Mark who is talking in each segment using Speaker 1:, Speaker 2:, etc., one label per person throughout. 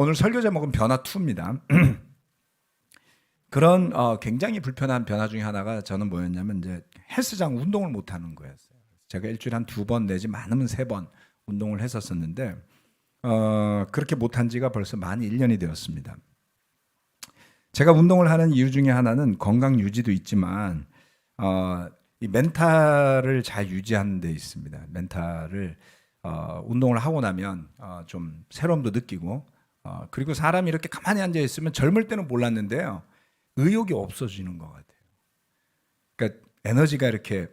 Speaker 1: 오늘 설교 제목은 변화 2입니다. 그런 굉장히 불편한 변화 중에 하나가 저는 뭐였냐면 이제 헬스장 운동을 못 하는 거였어요. 제가 일주일에 한 2번 내지 많으면 3번 운동을 했었었는데 그렇게 못한 지가 벌써 만 1년이 되었습니다. 제가 운동을 하는 이유 중에 하나는 건강 유지도 있지만 이 멘탈을 잘 유지하는 데 있습니다. 멘탈을 운동을 하고 나면 좀 새로움도 느끼고 그리고 사람이 이렇게 가만히 앉아 있으면 젊을 때는 몰랐는데요. 의욕이 없어지는 것 같아요. 그러니까 에너지가 이렇게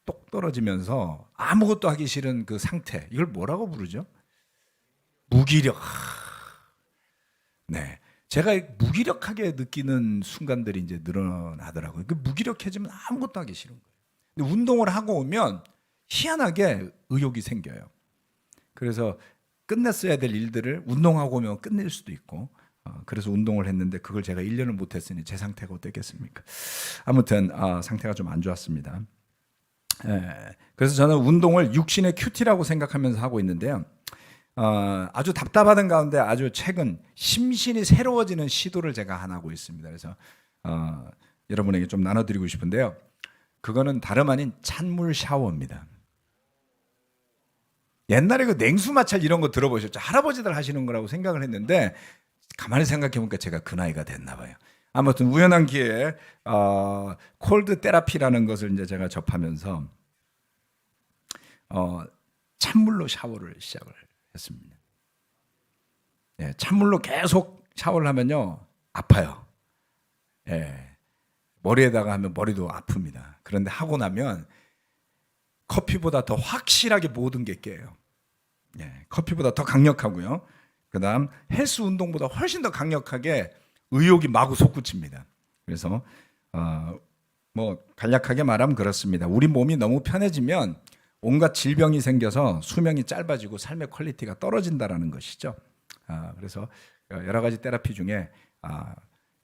Speaker 1: 똑 떨어지면서 아무것도 하기 싫은 그 상태. 이걸 뭐라고 부르죠? 무기력. 네. 제가 무기력하게 느끼는 순간들이 이제 늘어나더라고요. 그 무기력해지면 아무것도 하기 싫은 거예요. 근데 운동을 하고 오면 희한하게 의욕이 생겨요. 그래서 끝냈어야 될 일들을 운동하고 오면 끝낼 수도 있고 그래서 운동을 했는데 그걸 제가 1년을 못했으니 제 상태가 어땠겠습니까? 아무튼 상태가 좀 안 좋았습니다. 그래서 저는 운동을 육신의 큐티라고 생각하면서 하고 있는데요. 아주 답답하던 가운데 아주 최근 심신이 새로워지는 시도를 제가 하나 하고 있습니다. 그래서 여러분에게 좀 나눠드리고 싶은데요. 그거는 다름 아닌 찬물 샤워입니다. 옛날에 그 냉수 마찰 이런 거 들어보셨죠? 할아버지들 하시는 거라고 생각을 했는데 가만히 생각해 보니까 제가 그 나이가 됐나 봐요. 아무튼 우연한 기회에 콜드 테라피라는 것을 이제 제가 접하면서 찬물로 샤워를 시작을 했습니다. 예, 찬물로 계속 샤워를 하면요 아파요. 예, 머리에다가 하면 머리도 아픕니다. 그런데 하고 나면 커피보다 더 확실하게 모든 게 깨요. 예, 커피보다 더 강력하고요. 그다음 헬스 운동보다 훨씬 더 강력하게 의욕이 마구 솟구칩니다. 그래서 뭐 간략하게 말하면 그렇습니다. 우리 몸이 너무 편해지면 온갖 질병이 생겨서 수명이 짧아지고 삶의 퀄리티가 떨어진다라는 것이죠. 그래서 여러 가지 테라피 중에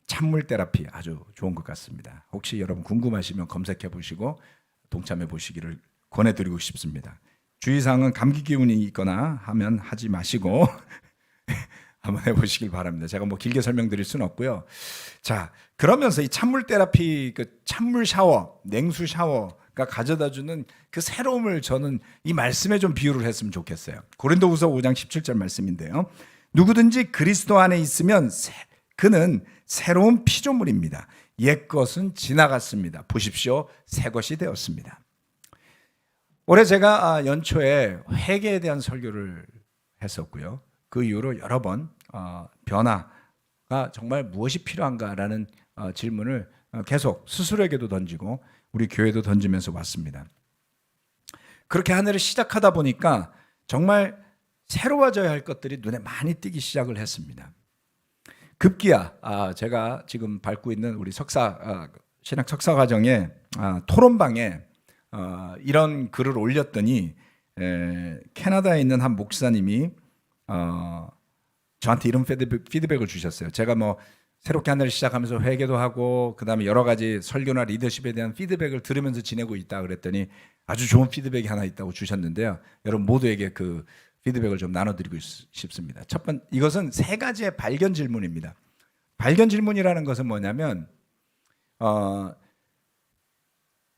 Speaker 1: 찬물 테라피 아주 좋은 것 같습니다. 혹시 여러분 궁금하시면 검색해 보시고 동참해 보시기를 권해드리고 싶습니다. 주의사항은 감기 기운이 있거나 하면 하지 마시고 한번 해보시길 바랍니다. 제가 뭐 길게 설명드릴 수는 없고요. 자, 그러면서 이 찬물 테라피, 그 찬물 샤워, 냉수 샤워가 가져다주는 그 새로움을 저는 이 말씀에 좀 비유를 했으면 좋겠어요. 고린도후서 5장 17절 말씀인데요. 누구든지 그리스도 안에 있으면 그는 새로운 피조물입니다. 옛 것은 지나갔습니다. 보십시오, 새 것이 되었습니다. 올해 제가 연초에 회개에 대한 설교를 했었고요. 그 이후로 여러 번 변화가 정말 무엇이 필요한가라는 질문을 계속 스스로에게도 던지고 우리 교회도 던지면서 왔습니다. 그렇게 한 해를 시작하다 보니까 정말 새로워져야 할 것들이 눈에 많이 띄기 시작을 했습니다. 급기야 제가 지금 밟고 있는 우리 신학 석사 과정에 토론방에 이런 글을 올렸더니 캐나다에 있는 한 목사님이 저한테 이런 피드백을 주셨어요. 제가 뭐 새롭게 한 해를 시작하면서 회개도 하고 그다음에 여러 가지 설교나 리더십에 대한 피드백을 들으면서 지내고 있다 그랬더니 아주 좋은 피드백이 하나 있다고 주셨는데요. 여러분 모두에게 그 피드백을 좀 나눠드리고 싶습니다. 첫 번째, 이것은 3가지의 발견 질문입니다. 발견 질문이라는 것은 뭐냐면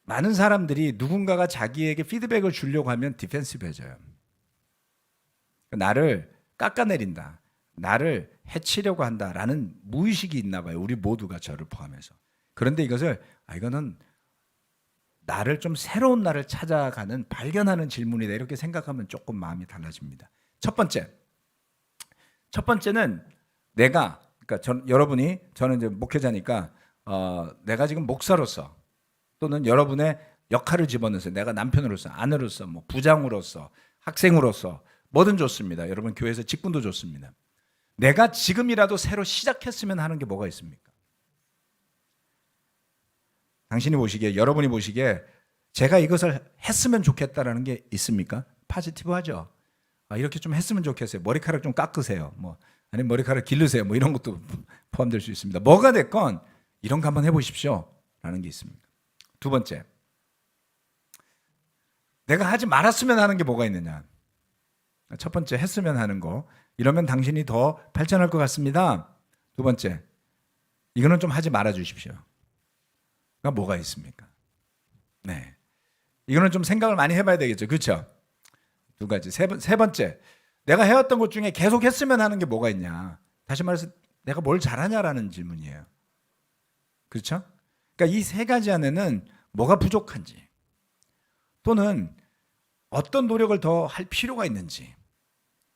Speaker 1: 많은 사람들이 누군가가 자기에게 피드백을 주려고 하면 디펜시브해져요. 나를 깎아내린다, 나를 해치려고 한다라는 무의식이 있나 봐요. 우리 모두가 저를 포함해서. 그런데 이것을 이거는 나를 좀 새로운 나를 찾아가는 발견하는 질문이다 이렇게 생각하면 조금 마음이 달라집니다. 첫 번째는 내가 그러니까 저는 이제 목회자니까 내가 지금 목사로서 또는 여러분의 역할을 집어넣어서 내가 남편으로서 아내로서 뭐 부장으로서 학생으로서 뭐든 좋습니다. 여러분 교회에서 직분도 좋습니다. 내가 지금이라도 새로 시작했으면 하는 게 뭐가 있습니까? 당신이 보시기에 여러분이 보시기에 제가 이것을 했으면 좋겠다라는 게 있습니까? 파지티브하죠. 이렇게 좀 했으면 좋겠어요. 머리카락 좀 깎으세요. 뭐 아니면 머리카락 기르세요. 뭐 이런 것도 포함될 수 있습니다. 뭐가 됐건 이런 거 한번 해보십시오라는 게 있습니다. 두 번째, 내가 하지 말았으면 하는 게 뭐가 있느냐? 첫 번째 했으면 하는 거, 이러면 당신이 더 발전할 것 같습니다. 두 번째, 이거는 좀 하지 말아 주십시오. 그러니까 뭐가 있습니까? 네, 이거는 좀 생각을 많이 해봐야 되겠죠. 그렇죠? 두 가지. 세 번째, 내가 해왔던 것 중에 계속 했으면 하는 게 뭐가 있냐. 다시 말해서 내가 뭘 잘하냐라는 질문이에요. 그렇죠? 그러니까 이 세 가지 안에는 뭐가 부족한지, 또는 어떤 노력을 더 할 필요가 있는지,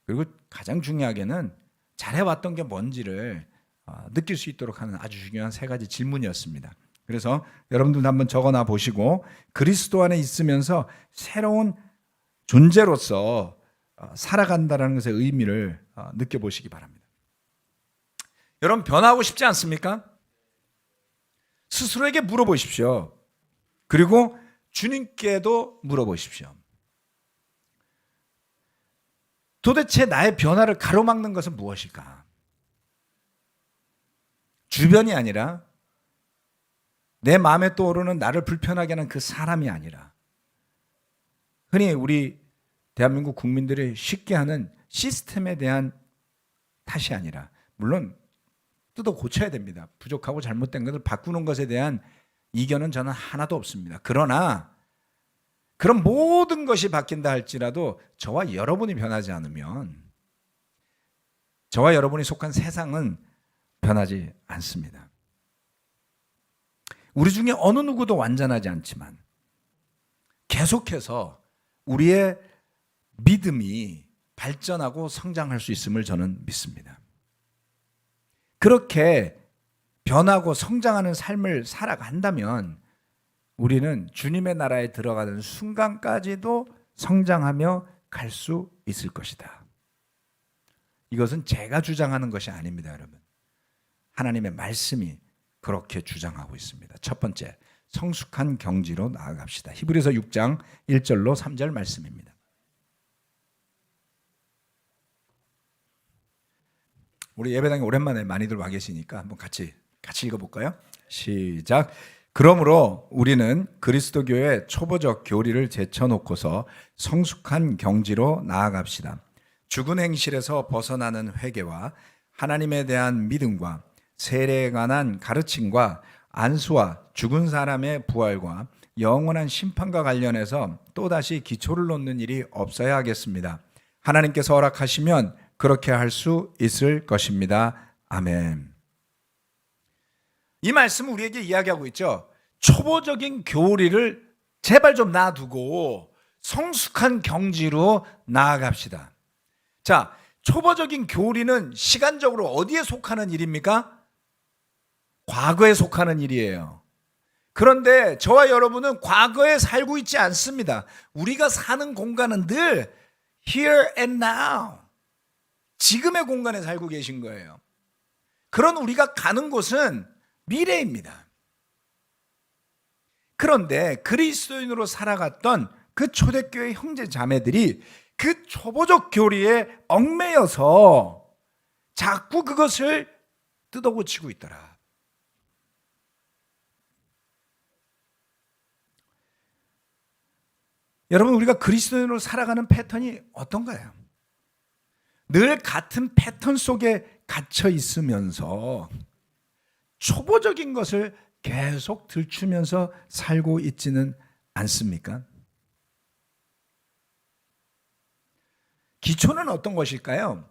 Speaker 1: 그리고 가장 중요하게는 잘해왔던 게 뭔지를 느낄 수 있도록 하는 아주 중요한 세 가지 질문이었습니다. 그래서 여러분들도 한번 적어놔 보시고 그리스도 안에 있으면서 새로운 존재로서 살아간다는 것의 의미를 느껴보시기 바랍니다. 여러분, 변화하고 싶지 않습니까? 스스로에게 물어보십시오. 그리고 주님께도 물어보십시오. 도대체 나의 변화를 가로막는 것은 무엇일까? 주변이 아니라, 내 마음에 떠오르는 나를 불편하게 하는 그 사람이 아니라, 흔히 우리 대한민국 국민들이 쉽게 하는 시스템에 대한 탓이 아니라, 물론 뜯어 고쳐야 됩니다. 부족하고 잘못된 것을 바꾸는 것에 대한 이견은 저는 하나도 없습니다. 그러나 그런 모든 것이 바뀐다 할지라도 저와 여러분이 변하지 않으면 저와 여러분이 속한 세상은 변하지 않습니다. 우리 중에 어느 누구도 완전하지 않지만 계속해서 우리의 믿음이 발전하고 성장할 수 있음을 저는 믿습니다. 그렇게 변하고 성장하는 삶을 살아간다면 우리는 주님의 나라에 들어가는 순간까지도 성장하며 갈 수 있을 것이다. 이것은 제가 주장하는 것이 아닙니다, 여러분. 하나님의 말씀이 그렇게 주장하고 있습니다. 첫 번째, 성숙한 경지로 나아갑시다. 히브리서 6장 1절로 3절 말씀입니다. 우리 예배당에 오랜만에 많이들 와 계시니까 한번 같이 읽어볼까요? 시작. 그러므로 우리는 그리스도교의 초보적 교리를 제쳐놓고서 성숙한 경지로 나아갑시다. 죽은 행실에서 벗어나는 회개와 하나님에 대한 믿음과 세례에 관한 가르침과 안수와 죽은 사람의 부활과 영원한 심판과 관련해서 또다시 기초를 놓는 일이 없어야 하겠습니다. 하나님께서 허락하시면 그렇게 할 수 있을 것입니다. 아멘. 이 말씀은 우리에게 이야기하고 있죠. 초보적인 교리를 제발 좀 놔두고 성숙한 경지로 나아갑시다. 자, 초보적인 교리는 시간적으로 어디에 속하는 일입니까? 과거에 속하는 일이에요. 그런데 저와 여러분은 과거에 살고 있지 않습니다. 우리가 사는 공간은 늘 here and now, 지금의 공간에 살고 계신 거예요. 그런 우리가 가는 곳은 미래입니다. 그런데 그리스도인으로 살아갔던 그 초대교회 형제 자매들이 그 초보적 교리에 얽매여서 자꾸 그것을 뜯어고치고 있더라. 여러분, 우리가 그리스도인으로 살아가는 패턴이 어떤가요? 늘 같은 패턴 속에 갇혀 있으면서 초보적인 것을 계속 들추면서 살고 있지는 않습니까? 기초는 어떤 것일까요?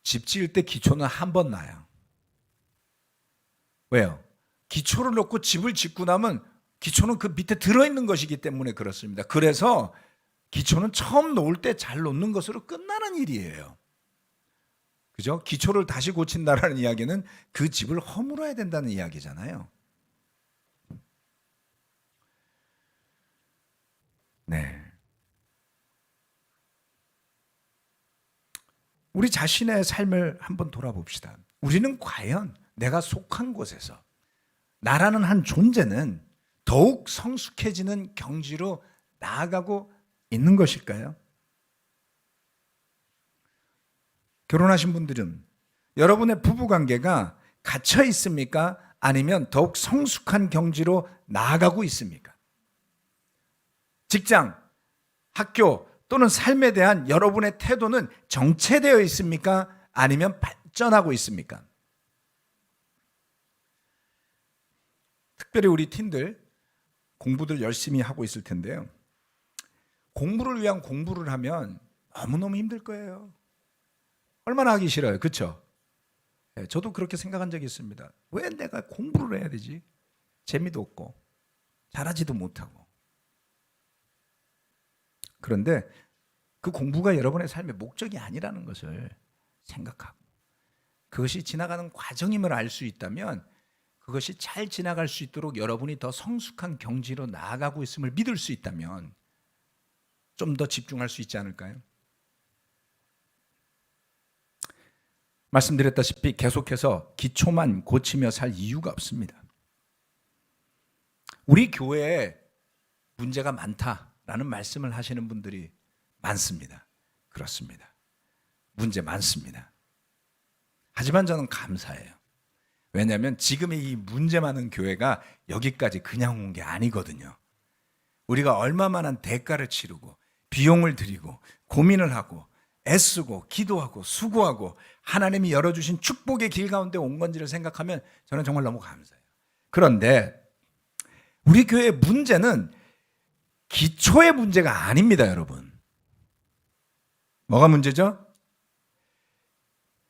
Speaker 1: 집 지을 때 기초는 한 번 놔요. 왜요? 기초를 놓고 집을 짓고 나면 기초는 그 밑에 들어있는 것이기 때문에 그렇습니다. 그래서 기초는 처음 놓을 때 잘 놓는 것으로 끝나는 일이에요. 그죠? 기초를 다시 고친다라는 이야기는 그 집을 허물어야 된다는 이야기잖아요. 네. 우리 자신의 삶을 한번 돌아봅시다. 우리는 과연 내가 속한 곳에서 나라는 한 존재는 더욱 성숙해지는 경지로 나아가고 있는 것일까요? 결혼하신 분들은 여러분의 부부관계가 갇혀 있습니까? 아니면 더욱 성숙한 경지로 나아가고 있습니까? 직장, 학교, 또는 삶에 대한 여러분의 태도는 정체되어 있습니까? 아니면 발전하고 있습니까? 특별히 우리 팀들 공부들 열심히 하고 있을 텐데요. 공부를 위한 공부를 하면 너무너무 힘들 거예요. 얼마나 하기 싫어요. 그렇죠? 네, 저도 그렇게 생각한 적이 있습니다. 왜 내가 공부를 해야 되지? 재미도 없고 잘하지도 못하고. 그런데 그 공부가 여러분의 삶의 목적이 아니라는 것을 생각하고 그것이 지나가는 과정임을 알 수 있다면 그것이 잘 지나갈 수 있도록 여러분이 더 성숙한 경지로 나아가고 있음을 믿을 수 있다면 좀 더 집중할 수 있지 않을까요? 말씀드렸다시피 계속해서 기초만 고치며 살 이유가 없습니다. 우리 교회에 문제가 많다라는 말씀을 하시는 분들이 많습니다. 그렇습니다. 문제 많습니다. 하지만 저는 감사해요. 왜냐하면 지금의 이 문제 많은 교회가 여기까지 그냥 온 게 아니거든요. 우리가 얼마만한 대가를 치르고 비용을 들이고 고민을 하고 애쓰고 기도하고 수고하고 하나님이 열어주신 축복의 길 가운데 온 건지를 생각하면 저는 정말 너무 감사해요. 그런데 우리 교회의 문제는 기초의 문제가 아닙니다, 여러분. 뭐가 문제죠?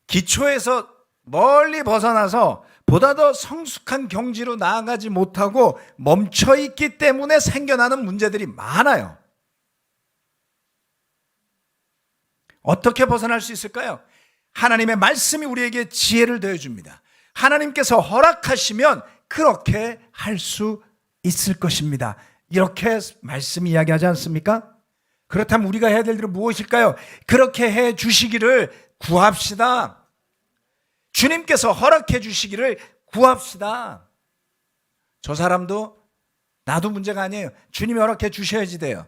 Speaker 1: 기초에서 멀리 벗어나서 보다 더 성숙한 경지로 나아가지 못하고 멈춰있기 때문에 생겨나는 문제들이 많아요. 어떻게 벗어날 수 있을까요? 하나님의 말씀이 우리에게 지혜를 더해줍니다. 하나님께서 허락하시면 그렇게 할 수 있을 것입니다. 이렇게 말씀이 이야기하지 않습니까? 그렇다면 우리가 해야 될 일은 무엇일까요? 그렇게 해 주시기를 구합시다. 주님께서 허락해 주시기를 구합시다. 저 사람도 나도 문제가 아니에요. 주님이 허락해 주셔야지 돼요.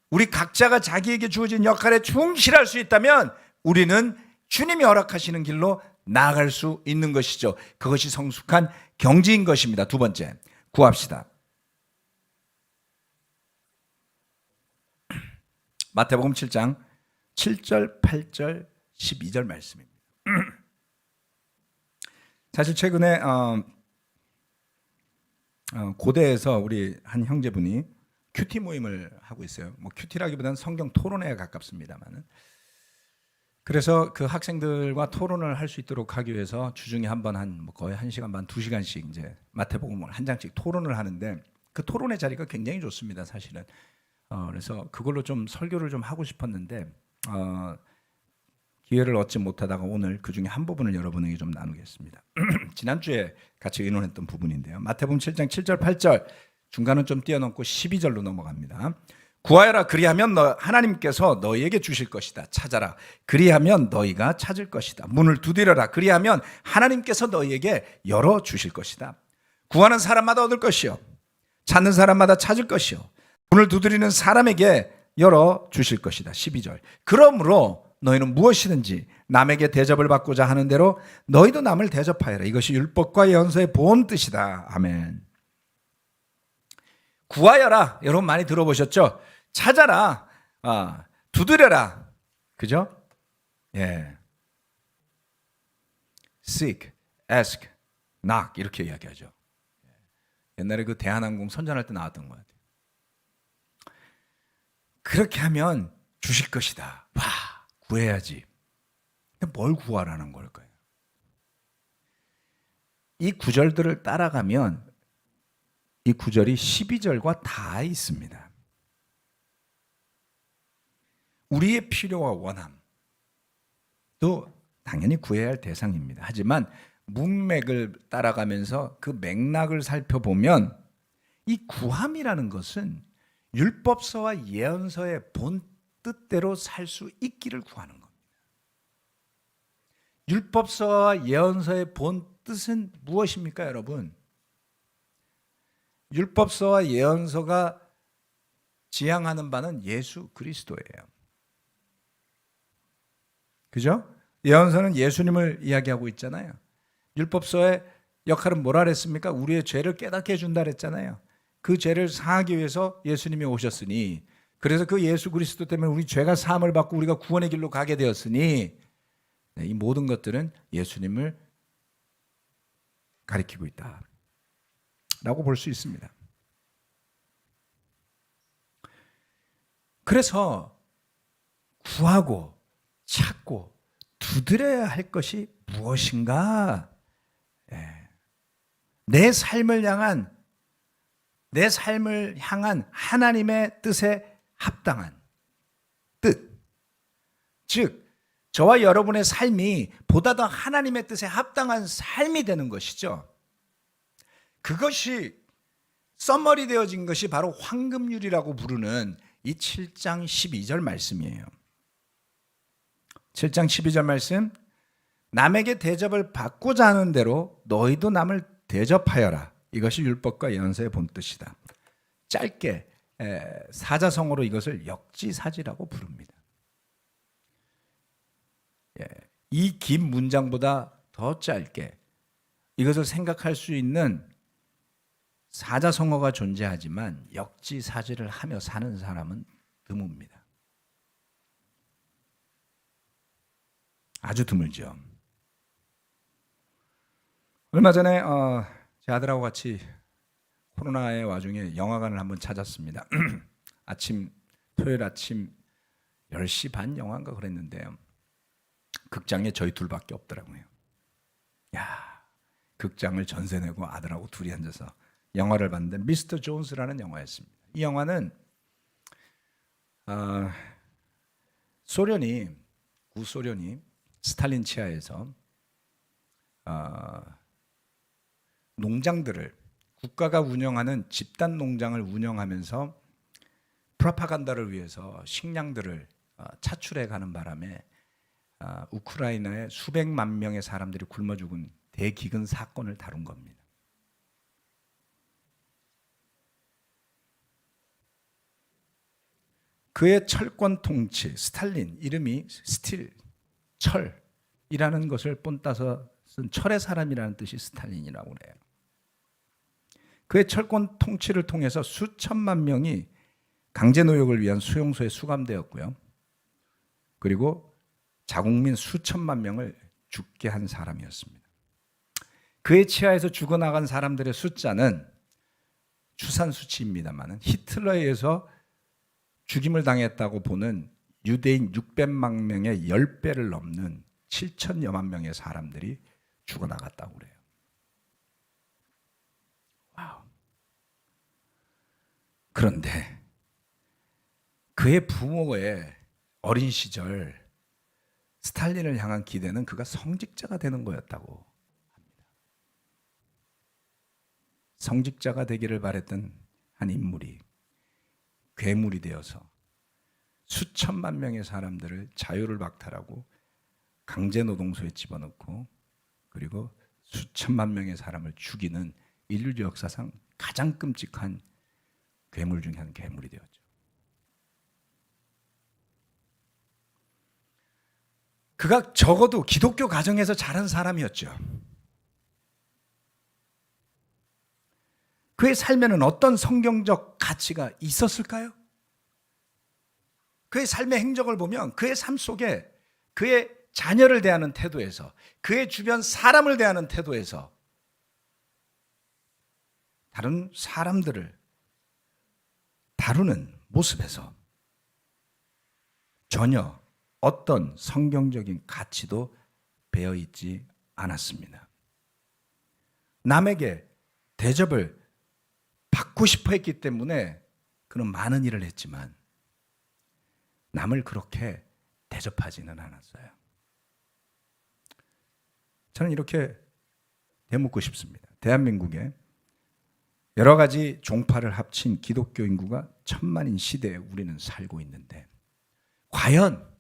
Speaker 1: 우리 각자가 자기에게 주어진 역할에 충실할 수 있다면 우리는 주님이 허락하시는 길로 나아갈 수 있는 것이죠. 그것이 성숙한 경지인 것입니다. 두 번째, 구합시다. 마태복음 7장 7절, 8절, 12절 말씀입니다. 사실 최근에 고대에서 우리 한 형제분이 큐티 모임을 하고 있어요. 뭐 큐티라기보다는 성경 토론회에 가깝습니다만은. 그래서 그 학생들과 토론을 할 수 있도록 하기 위해서 주중에 한 번 거의 1시간 반, 2시간씩 이제 마태복음을 한 장씩 토론을 하는데 그 토론의 자리가 굉장히 좋습니다, 사실은. 그래서 그걸로 좀 설교를 좀 하고 싶었는데 기회를 얻지 못하다가 오늘 그 중에 한 부분을 여러분에게 좀 나누겠습니다. 지난주에 같이 의논했던 부분인데요. 마태복음 7장 7절 8절 중간은 좀 뛰어넘고 12절로 넘어갑니다. 구하여라 그리하면 하나님께서 너희에게 주실 것이다. 찾아라 그리하면 너희가 찾을 것이다. 문을 두드려라 그리하면 하나님께서 너희에게 열어주실 것이다. 구하는 사람마다 얻을 것이요 찾는 사람마다 찾을 것이요 문을 두드리는 사람에게 열어주실 것이다. 12절 그러므로 너희는 무엇이든지 남에게 대접을 받고자 하는 대로 너희도 남을 대접하여라. 이것이 율법과 예언서의 본 뜻이다. 아멘. 구하여라 여러분 많이 들어보셨죠? 찾아라, 두드려라, 그죠? 예. Seek, ask, knock 이렇게 이야기하죠. 옛날에 그 대한항공 선전할 때 나왔던 것 같아요. 그렇게 하면 주실 것이다. 와, 구해야지. 뭘 구하라는 걸까요? 이 구절들을 따라가면 이 구절이 12절과 다 있습니다. 우리의 필요와 원함도 당연히 구해야 할 대상입니다. 하지만 문맥을 따라가면서 그 맥락을 살펴보면 이 구함이라는 것은 율법서와 예언서의 본 뜻대로 살 수 있기를 구하는 겁니다. 율법서와 예언서의 본 뜻은 무엇입니까, 여러분? 율법서와 예언서가 지향하는 바는 예수 그리스도예요. 그죠? 예언서는 예수님을 이야기하고 있잖아요. 율법서의 역할은 뭐라 그랬습니까? 우리의 죄를 깨닫게 해준다 그랬잖아요. 그 죄를 사하기 위해서 예수님이 오셨으니 그래서 그 예수 그리스도 때문에 우리 죄가 사함을 받고 우리가 구원의 길로 가게 되었으니 이 모든 것들은 예수님을 가리키고 있다라고 볼 수 있습니다. 그래서 구하고 찾고 두드려야 할 것이 무엇인가? 내 삶을 향한 하나님의 뜻에 합당한 뜻, 즉 저와 여러분의 삶이 보다 더 하나님의 뜻에 합당한 삶이 되는 것이죠. 그것이 써머리 되어진 것이 바로 황금률이라고 부르는 이 7장 12절 말씀이에요. 7장 12절 말씀, 남에게 대접을 받고자 하는 대로 너희도 남을 대접하여라. 이것이 율법과 예언서의 본뜻이다. 짧게 사자성어로 이것을 역지사지라고 부릅니다. 이 긴 문장보다 더 짧게 이것을 생각할 수 있는 사자성어가 존재하지만 역지사지를 하며 사는 사람은 드뭅니다. 아주 드물죠. 얼마 전에 제 아들하고 같이 코로나의 와중에 영화관을 한번 찾았습니다. 토요일 아침 10시 반 영화인가 그랬는데요. 극장에 저희 둘밖에 없더라고요. 극장을 전세 내고 아들하고 둘이 앉아서 영화를 봤는데 미스터 존스라는 영화였습니다. 이 영화는 구소련이 스탈린 치하에서 농장들을 국가가 운영하는 집단 농장을 운영하면서 프로파간다를 위해서 식량들을 차출해 가는 바람에 우크라이나의 수백만 명의 사람들이 굶어 죽은 대기근 사건을 다룬 겁니다. 그의 철권 통치, 스탈린, 이름이 철이라는 것을 본따서 쓴 철의 사람이라는 뜻이 스탈린이라고 그래요. 그의 철권 통치를 통해서 수천만 명이 강제노역을 위한 수용소에 수감되었고요. 그리고 자국민 수천만 명을 죽게 한 사람이었습니다. 그의 치하에서 죽어나간 사람들의 숫자는 추산 수치입니다만 히틀러에 의해서 죽임을 당했다고 보는 유대인 600만 명의 10배를 넘는 7천여만 명의 사람들이 죽어나갔다고 그래요. 와우. 그런데 그의 부모의 어린 시절 스탈린을 향한 기대는 그가 성직자가 되는 거였다고 합니다. 성직자가 되기를 바랬던 한 인물이 괴물이 되어서 수천만 명의 사람들을 자유를 박탈하고 강제노동소에 집어넣고 그리고 수천만 명의 사람을 죽이는 인류 역사상 가장 끔찍한 괴물 중에 한 괴물이 되었죠. 그가 적어도 기독교 가정에서 자란 사람이었죠. 그의 삶에는 어떤 성경적 가치가 있었을까요? 그의 삶의 행적을 보면 그의 삶 속에 그의 자녀를 대하는 태도에서 그의 주변 사람을 대하는 태도에서 다른 사람들을 다루는 모습에서 전혀 어떤 성경적인 가치도 배어있지 않았습니다. 남에게 대접을 받고 싶어 했기 때문에 그는 많은 일을 했지만 남을 그렇게 대접하지는 않았어요. 저는 이렇게 되묻고 싶습니다. 대한민국에 여러 가지 종파를 합친 기독교 인구가 1000만인 시대에 우리는 살고 있는데 과연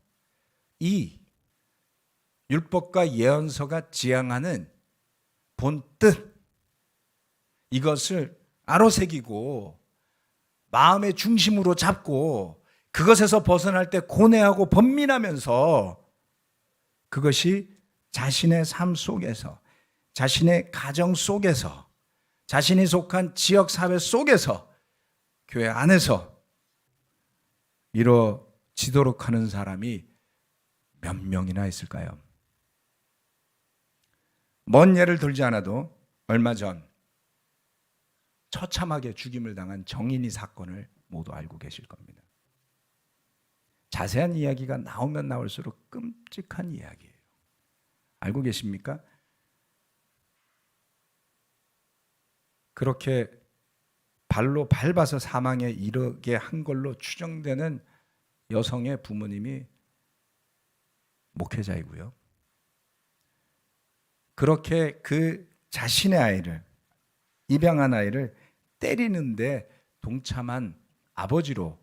Speaker 1: 이 율법과 예언서가 지향하는 본뜻 이것을 아로새기고 마음의 중심으로 잡고 그것에서 벗어날 때 고뇌하고 번민하면서 그것이 자신의 삶 속에서 자신의 가정 속에서 자신이 속한 지역사회 속에서 교회 안에서 이루어지도록 하는 사람이 몇 명이나 있을까요? 먼 예를 들지 않아도 얼마 전 처참하게 죽임을 당한 정인이 사건을 모두 알고 계실 겁니다. 자세한 이야기가 나오면 나올수록 끔찍한 이야기예요. 알고 계십니까? 그렇게 발로 밟아서 사망에 이르게 한 걸로 추정되는 여성의 부모님이 목회자이고요. 그렇게 그 자신의 아이를, 입양한 아이를 때리는데 동참한 아버지로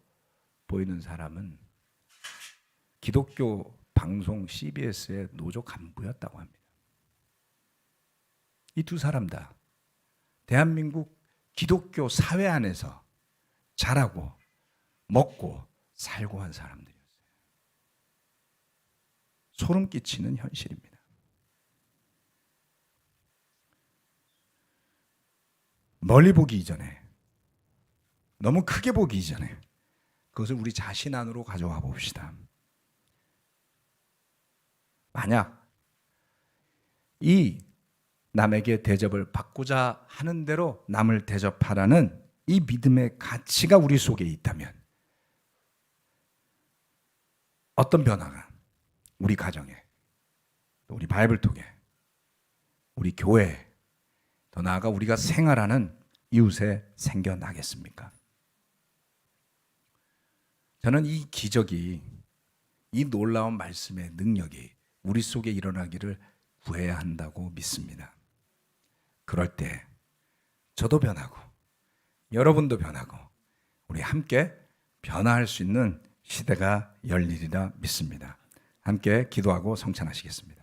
Speaker 1: 보이는 사람은 기독교 방송 CBS의 노조 간부였다고 합니다. 이 두 사람 다 대한민국 기독교 사회 안에서 자라고 먹고 살고 한 사람들이었어요. 소름 끼치는 현실입니다. 멀리 보기 이전에, 너무 크게 보기 이전에 그것을 우리 자신 안으로 가져와 봅시다. 만약 이 남에게 대접을 받고자 하는 대로 남을 대접하라는 이 믿음의 가치가 우리 속에 있다면 어떤 변화가 우리 가정에, 또 우리 바이블톡에, 우리 교회에, 더 나아가 우리가 생활하는 이웃에 생겨나겠습니까? 저는 이 기적이, 이 놀라운 말씀의 능력이 우리 속에 일어나기를 구해야 한다고 믿습니다. 그럴 때 저도 변하고 여러분도 변하고 우리 함께 변화할 수 있는 시대가 열리리라 믿습니다. 함께 기도하고 성찬하시겠습니다.